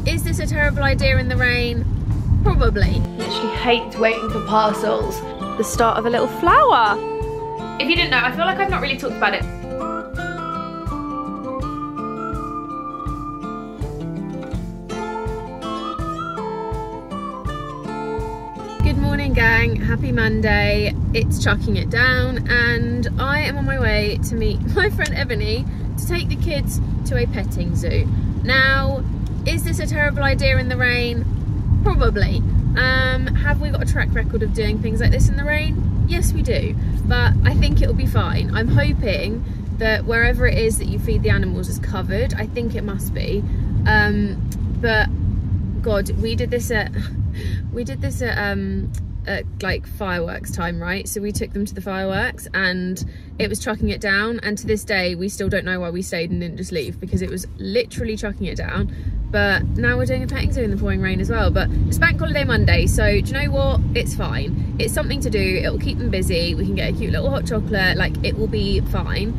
Is this a terrible idea in the rain? Probably. Literally hate waiting for parcels. The start of a little flower. If you didn't know, I feel like I've not really talked about it. Good morning, gang. Happy Monday. It's chucking it down and I am on my way to meet my friend Ebony to take the kids to a petting zoo. Now, is this a terrible idea in the rain? Probably. Have we got a track record of doing things like this in the rain? Yes, we do, but I think it'll be fine. I'm hoping that wherever it is that you feed the animals is covered. I think it must be. But God, we did this at like fireworks time, right? So we took them to the fireworks and it was chucking it down, and to this day we still don't know why we stayed and didn't just leave, because it was literally chucking it down. But now we're doing a petting zoo in the pouring rain as well. But it's bank holiday Monday, so do you know what? It's fine. It's something to do. It'll keep them busy. We can get a cute little hot chocolate. Like, it will be fine.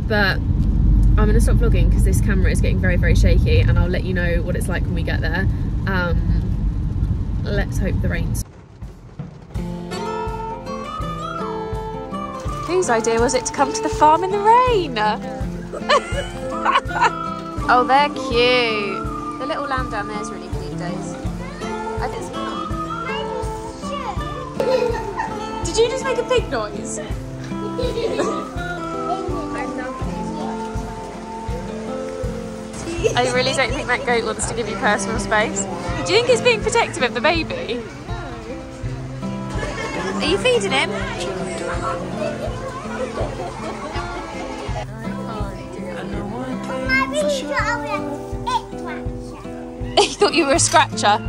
But I'm gonna stop vlogging because this camera is getting very, very shaky, and I'll let you know what it's like when we get there. Let's hope the rain's. Whose idea was it to come to the farm in the rain? Oh, they're cute. The little lamb down there is really cute, Days. Did you just make a pig noise? I really don't think that goat wants to give you personal space. Do you think it's being protective of the baby? Are you feeding him? He thought you were a scratcher.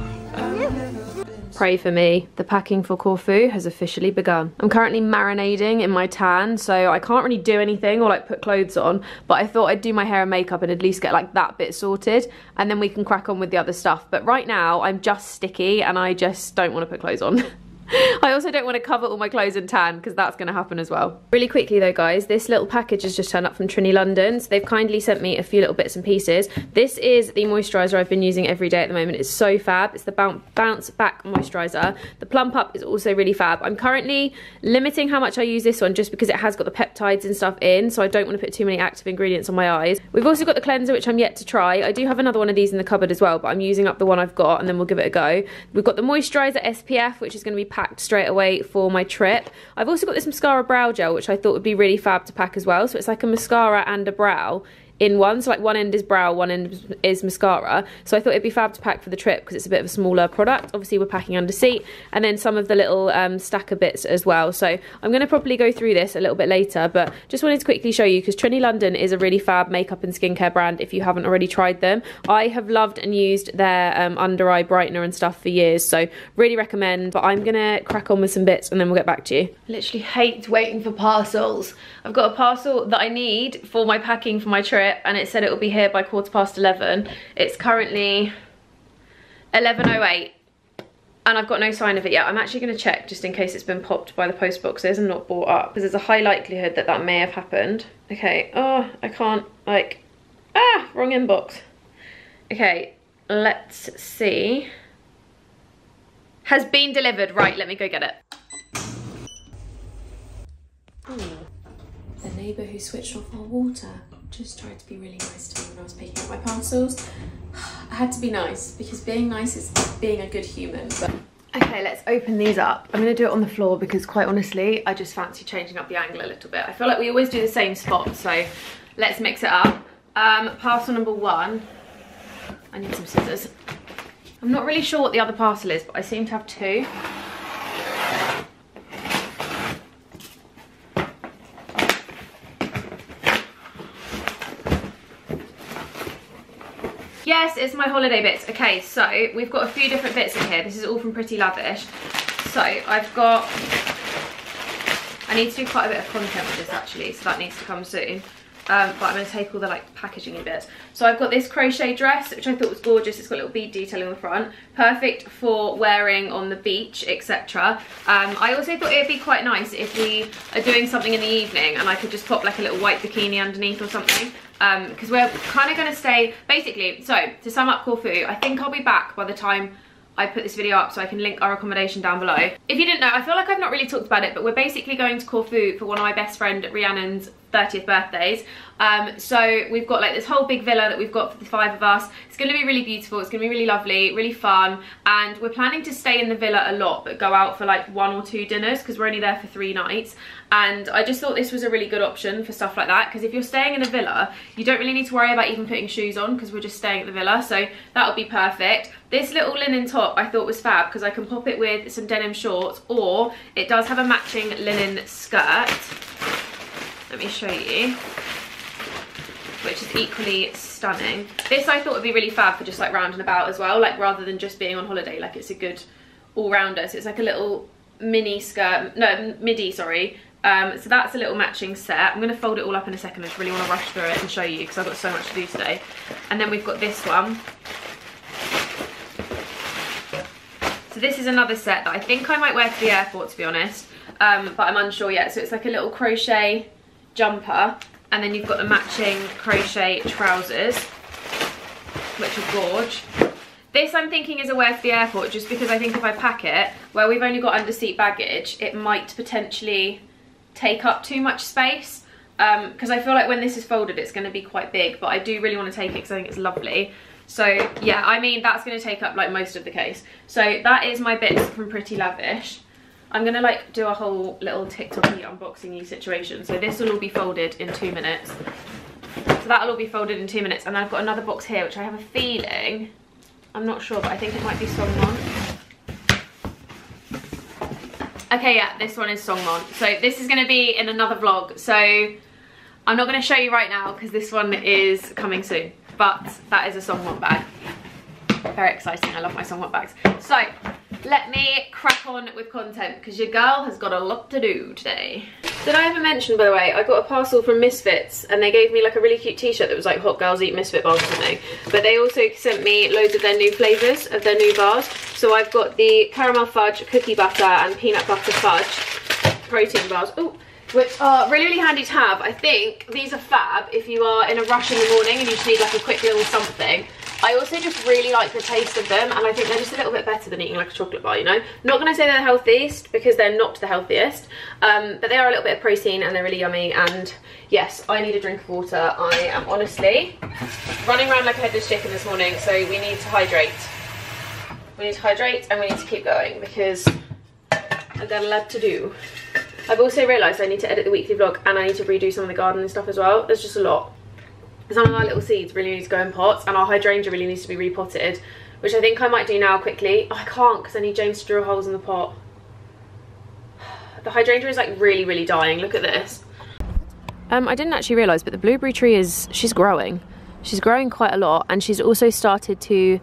Pray for me. The packing for Corfu has officially begun. I'm currently marinating in my tan, so I can't really do anything or like put clothes on, but I thought I'd do my hair and makeup and at least get like that bit sorted, and then we can crack on with the other stuff. But right now I'm just sticky and I just don't want to put clothes on. I also don't want to cover all my clothes in tan because that's going to happen as well. Really quickly though, guys, this little package has just turned up from Trini London. So they've kindly sent me a few little bits and pieces. This is the moisturiser I've been using every day at the moment. It's so fab. It's the Bounce Back moisturiser. The Plump Up is also really fab. I'm currently limiting how much I use this one just because it has got the peptides and stuff in, so I don't want to put too many active ingredients on my eyes. We've also got the cleanser, which I'm yet to try. I do have another one of these in the cupboard as well, but I'm using up the one I've got and then we'll give it a go. We've got the moisturiser SPF, which is going to be packed straight away for my trip. I've also got this mascara brow gel, which I thought would be really fab to pack as well. So it's like a mascara and a brow in one, so like one end is brow, one end is mascara. So I thought it'd be fab to pack for the trip because it's a bit of a smaller product. Obviously we're packing under seat, and then some of the little stacker bits as well. So I'm going to probably go through this a little bit later, but just wanted to quickly show you because Trini London is a really fab makeup and skincare brand if you haven't already tried them. I have loved and used their under eye brightener and stuff for years, so really recommend. But I'm going to crack on with some bits and then we'll get back to you. I literally hate waiting for parcels. I've got a parcel that I need for my packing for my trip, and it said it will be here by 11:15. It's currently 11:08 and I've got no sign of it yet. I'm actually going to check just in case it's been popped by the post boxes and not brought up, because there's a high likelihood that that may have happened. Okay, oh, I can't, like, wrong inbox. Okay, let's see. Has been delivered. Right, let me go get it. Ooh. The neighbour who switched off our water just tried to be really nice to me when I was picking up my parcels. I had to be nice because being nice is being a good human. But okay, let's open these up. I'm going to do it on the floor because quite honestly I just fancy changing up the angle a little bit. I feel like we always do the same spot, so let's mix it up. Parcel number 1. I need some scissors. I'm not really sure what the other parcel is, but I seem to have 2. Yes, it's my holiday bits. Okay, so we've got a few different bits in here. This is all from Pretty Lavish. So I've got, I need to do quite a bit of content with this actually, so that needs to come soon. But I'm going to take all the like packaging bits. So I've got this crochet dress, which I thought was gorgeous. It's got a little bead detailing on the front. Perfect for wearing on the beach, etc. I also thought it would be quite nice if we are doing something in the evening and I could just pop like a little white bikini underneath or something. because we're kind of going to stay, basically, so to sum up Corfu, I think I'll be back by the time I put this video up, so I can link our accommodation down below. If you didn't know, I feel like I've not really talked about it, but we're basically going to Corfu for one of my best friend Rhiannon's 30th birthdays. So we've got like this whole big villa that we've got for the 5 of us. It's going to be really beautiful, it's going to be really lovely, really fun, and we're planning to stay in the villa a lot but go out for like 1 or 2 dinners because we're only there for 3 nights. And I just thought this was a really good option for stuff like that, because if you're staying in a villa you don't really need to worry about even putting shoes on because we're just staying at the villa, so that would be perfect. This little linen top I thought was fab because I can pop it with some denim shorts, or it does have a matching linen skirt. Let me show you, which is equally stunning. This I thought would be really fab for just like round and about as well, like rather than just being on holiday, like it's a good all-rounder. So it's like a little mini skirt, no, midi, sorry. So that's a little matching set. I'm going to fold it all up in a second. I just really want to rush through it and show you because I've got so much to do today. And then we've got this one. So this is another set that I think I might wear to the airport, to be honest, but I'm unsure yet. So it's like a little crochet jumper, and then you've got the matching crochet trousers, which are gorge. This I'm thinking is a wear to the airport, just because I think if I pack it, where we've only got under-seat baggage, it might potentially take up too much space, because I feel like when this is folded it's going to be quite big, but I do really want to take it because I think it's lovely. So yeah, I mean that's going to take up like most of the case. So that is my bits from Pretty Lavish. I'm going to like do a whole little TikTok-y unboxing-y situation. So this will all be folded in 2 minutes. So that'll all be folded in 2 minutes. And then I've got another box here, which I have a feeling, I'm not sure, but I think it might be Songmon. Okay, yeah, this one is Songmon. So this is going to be in another vlog. So I'm not going to show you right now because this one is coming soon. But that is a Songmon bag. Very exciting. I love my Songmon bags. So let me crack on with content because your girl has got a lot to do today. Did I ever mention, by the way, I got a parcel from Misfits and they gave me like a really cute t-shirt that was like Hot Girls Eat Misfit bars or something. But they also sent me loads of their new flavours of their new bars. So I've got the caramel fudge, cookie butter and peanut butter fudge protein bars. Oh, which are really, really handy to have. I think these are fab if you are in a rush in the morning and you just need like a quick little something. I also just really like the taste of them, and I think they're just a little bit better than eating like a chocolate bar, you know? Not going to say they're the healthiest because they're not the healthiest, but they are a little bit of protein and they're really yummy. And yes, I need a drink of water. I am honestly running around like a headless chicken this morning, so we need to hydrate. We need to hydrate and we need to keep going because I've got a lot to do. I've also realised I need to edit the weekly vlog and I need to redo some of the gardening stuff as well. There's just a lot. Some of our little seeds really need to go in pots and our hydrangea really needs to be repotted, which I think I might do now quickly. Oh, I can't because I need James to drill holes in the pot. The hydrangea is like really, really dying. Look at this. I didn't actually realise, but the blueberry tree is, she's growing. She's growing quite a lot, and she's also started to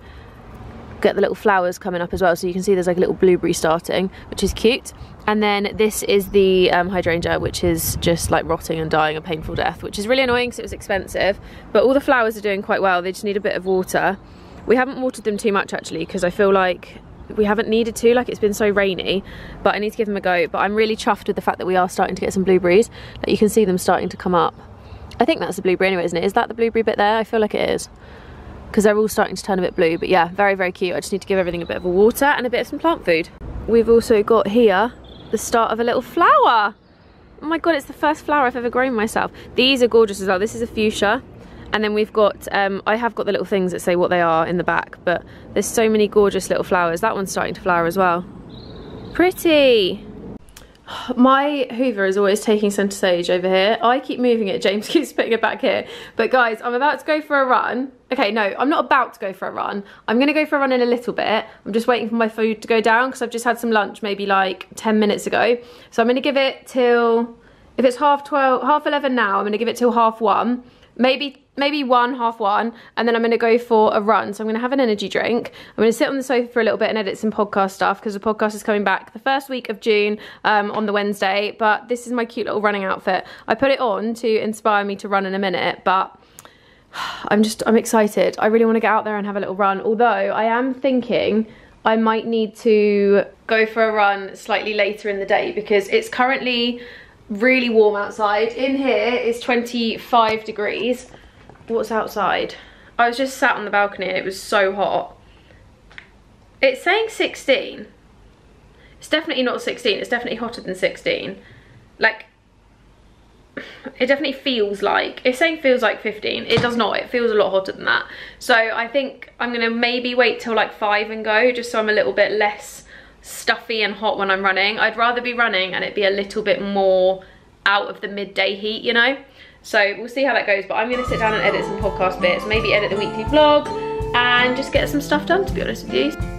get the little flowers coming up as well. So you can see there's like a little blueberry starting, which is cute. And then this is the hydrangea, which is just like rotting and dying a painful death, which is really annoying because it was expensive. But all the flowers are doing quite well. They just need a bit of water. We haven't watered them too much actually because I feel like we haven't needed to, like it's been so rainy, but I need to give them a go. But I'm really chuffed with the fact that we are starting to get some blueberries. Like you can see them starting to come up. I think that's the blueberry anyway, isn't it? Is that the blueberry bit there? I feel like it is, because they're all starting to turn a bit blue. But yeah, very, very cute. I just need to give everything a bit of a water and a bit of some plant food. We've also got here the start of a little flower. Oh my god, it's the first flower I've ever grown myself. These are gorgeous as well. This is a fuchsia, and then we've got I have got the little things that say what they are in the back, but there's so many gorgeous little flowers. That one's starting to flower as well. Pretty. My Hoover is always taking centre stage over here. I keep moving it, James keeps putting it back here. But guys, I'm about to go for a run. Okay, no, I'm not about to go for a run. I'm going to go for a run in a little bit. I'm just waiting for my food to go down because I've just had some lunch maybe like 10 minutes ago. So I'm going to give it till, if it's half 11 now, I'm going to give it till 1:30. Maybe 1:30, and then I'm going to go for a run. So I'm going to have an energy drink. I'm going to sit on the sofa for a little bit and edit some podcast stuff because the podcast is coming back the first week of June on the Wednesday. But this is my cute little running outfit. I put it on to inspire me to run in a minute, but I'm excited. I really want to get out there and have a little run. Although I am thinking I might need to go for a run slightly later in the day because it's currently really warm outside. In here is 25 degrees. what's outside? I was just sat on the balcony and it was so hot. It's saying 16. It's definitely not 16, it's definitely hotter than 16. Like, it definitely feels like, it's saying feels like 15. It does not, it feels a lot hotter than that. So I think I'm gonna maybe wait till like 5 and go, just so I'm a little bit less stuffy and hot when I'm running. I'd rather be running and it be a little bit more out of the midday heat, you know? So we'll see how that goes, but I'm gonna sit down and edit some podcast bits, maybe edit the weekly vlog and just get some stuff done, to be honest with you.